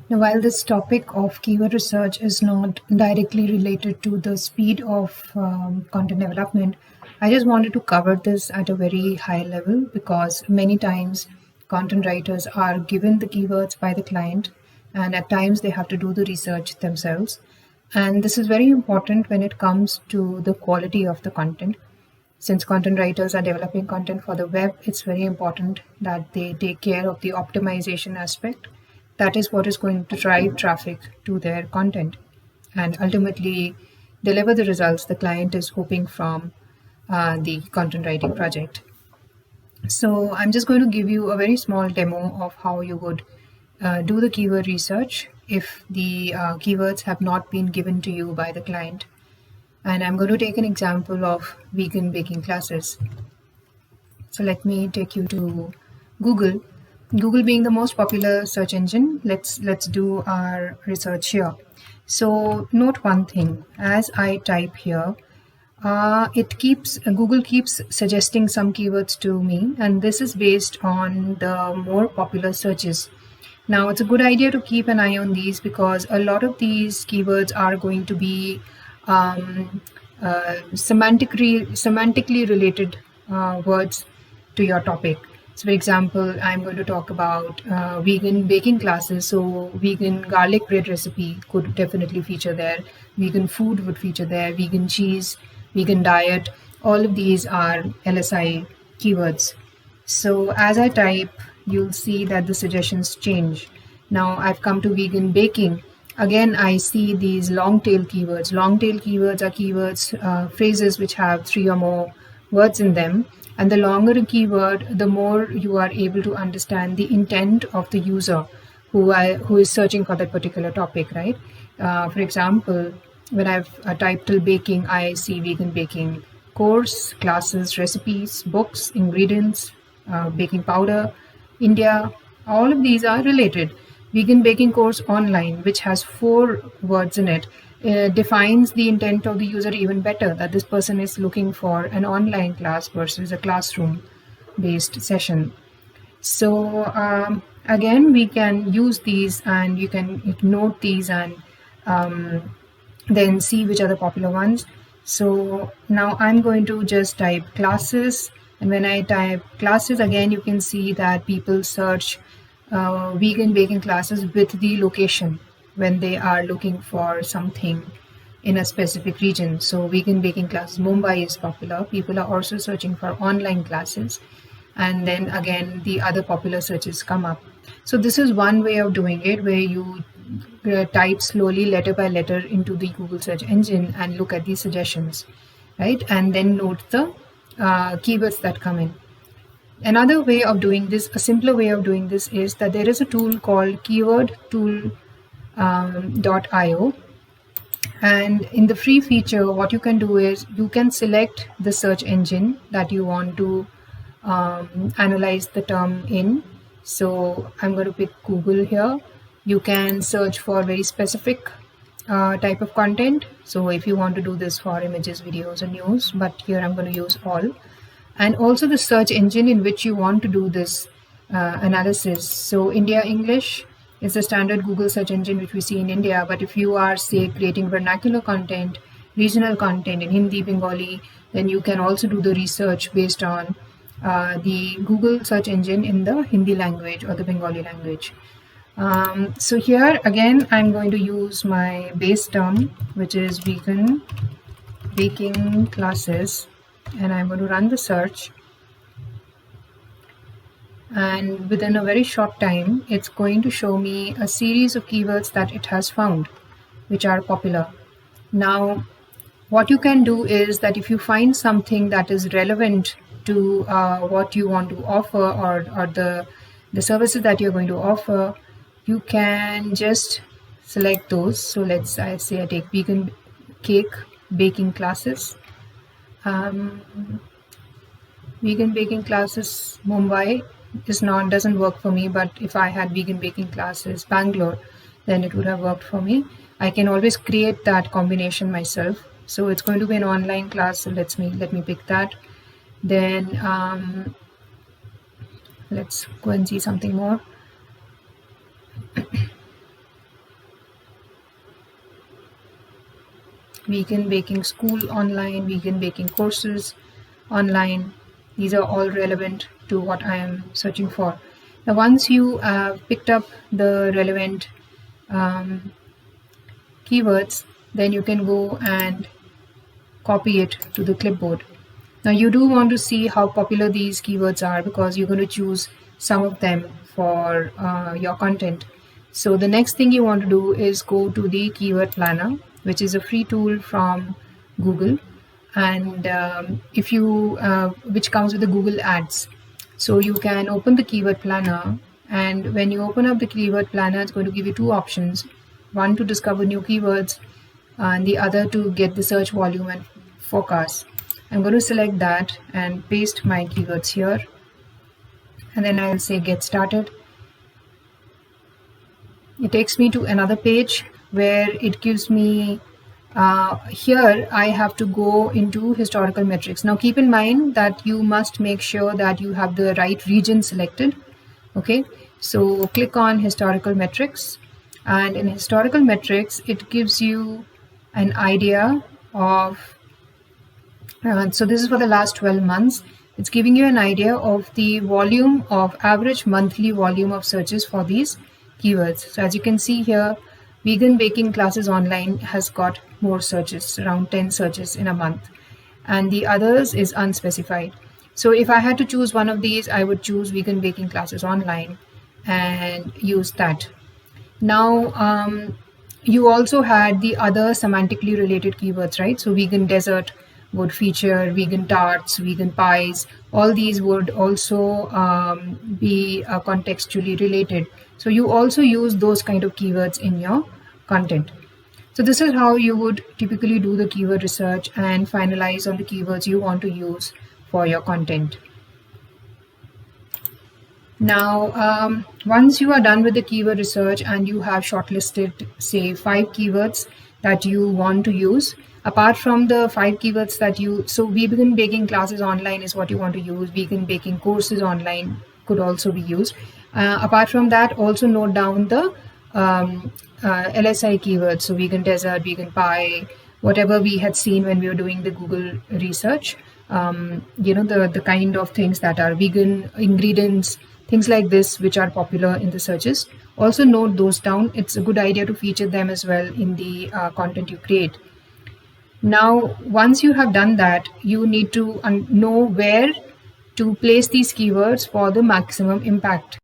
Now, while this topic of keyword research is not directly related to the speed of content development, I just wanted to cover this at a very high level because many times content writers are given the keywords by the client, and at times they have to do the research themselves. And this is very important when it comes to the quality of the content. Since content writers are developing content for the web, it's very important that they take care of the optimization aspect. That is what is going to drive traffic to their content and ultimately deliver the results the client is hoping from the content writing project. So I'm just going to give you a very small demo of how you would do the keyword research if the keywords have not been given to you by the client. And I'm going to take an example of vegan baking classes. So let me take you to Google. Google being the most popular search engine, let's do our research here. So note one thing, as I type here, Google keeps suggesting some keywords to me, and this is based on the more popular searches. Now, it's a good idea to keep an eye on these because a lot of these keywords are going to be semantically related words to your topic. So, for example, I'm going to talk about vegan baking classes. So, vegan garlic bread recipe could definitely feature there. Vegan food would feature there. Vegan cheese, vegan diet. All of these are LSI keywords. So, as I type, you'll see that the suggestions change. Now, I've come to vegan baking. Again, I see these long tail keywords. Long tail keywords are keywords, phrases which have 3 or more words in them. And the longer a keyword, the more you are able to understand the intent of the user who is searching for that particular topic, right? For example, when I've typed till baking, I see vegan baking course, classes, recipes, books, ingredients, baking powder, India. All of these are related. Vegan baking course online, which has 4 words in it, defines the intent of the user even better, that this person is looking for an online class versus a classroom based session. So again, we can use these and you can note these and then see which are the popular ones. So now I'm going to just type classes, and when I type classes, again you can see that people search vegan baking classes with the location when they are looking for something in a specific region. So vegan baking classes, Mumbai is popular. People are also searching for online classes, and then again the other popular searches come up. So this is one way of doing it, where you type slowly letter by letter into the Google search engine and look at these suggestions, right? And then note the keywords that come in. Another way of doing this, a simpler way of doing this, is that there is a tool called keywordtool.io. And in the free feature, what you can do is you can select the search engine that you want to analyze the term in. So I'm going to pick Google here. You can search for very specific type of content. So if you want to do this for images, videos, and news, but here I'm going to use all. And also the search engine in which you want to do this analysis. So India English is the standard Google search engine which we see in India. But if you are, say, creating vernacular content, regional content in Hindi, Bengali, then you can also do the research based on the Google search engine in the Hindi language or the Bengali language. So here again, I'm going to use my base term, which is vegan baking classes, and I'm going to run the search. And within a very short time, it's going to show me a series of keywords that it has found, which are popular. Now, what you can do is that if you find something that is relevant to what you want to offer or the services that you're going to offer, you can just select those. So let's say I take vegan cake baking classes. Vegan baking classes Mumbai doesn't work for me, but if I had vegan baking classes Bangalore, then it would have worked for me. I can always create that combination myself. So it's going to be an online class. So let me pick that. Then let's go and see something more. vegan baking school online, vegan baking courses online. These are all relevant to what I am searching for. Now, once you have picked up the relevant keywords, then you can go and copy it to the clipboard. Now you do want to see how popular these keywords are because you're going to choose some of them for your content. So the next thing you want to do is go to the Keyword Planner, which is a free tool from Google, and which comes with the Google Ads. So you can open the Keyword Planner, and when you open up the Keyword Planner, it's going to give you two options: one to discover new keywords, and the other to get the search volume and forecast. I'm going to select that and paste my keywords here, and then I'll say get started. It takes me to another page where it gives me here I have to go into historical metrics. Now keep in mind that you must make sure that you have the right region selected. Okay, so click on historical metrics, and in historical metrics it gives you an idea of so this is for the last 12 months. It's giving you an idea of the volume of average monthly volume of searches for these keywords. So as you can see here, vegan baking classes online has got more searches, around 10 searches in a month, and the others is unspecified. So if I had to choose one of these, I would choose vegan baking classes online and use that. Now you also had the other semantically related keywords, right? So vegan dessert would feature vegan tarts, vegan pies. All these would also be contextually related. So you also use those kind of keywords in your content. So this is how you would typically do the keyword research and finalize on the keywords you want to use for your content. Now, once you are done with the keyword research and you have shortlisted, say, 5 keywords that you want to use, apart from the 5 keywords that so vegan baking classes online is what you want to use, vegan baking courses online could also be used. Apart from that, also note down the LSI keywords, so vegan dessert, vegan pie, whatever we had seen when we were doing the Google research, the kind of things that are vegan ingredients, things like this, which are popular in the searches. Also note those down. It's a good idea to feature them as well in the content you create. Now, once you have done that, you need to know where to place these keywords for the maximum impact.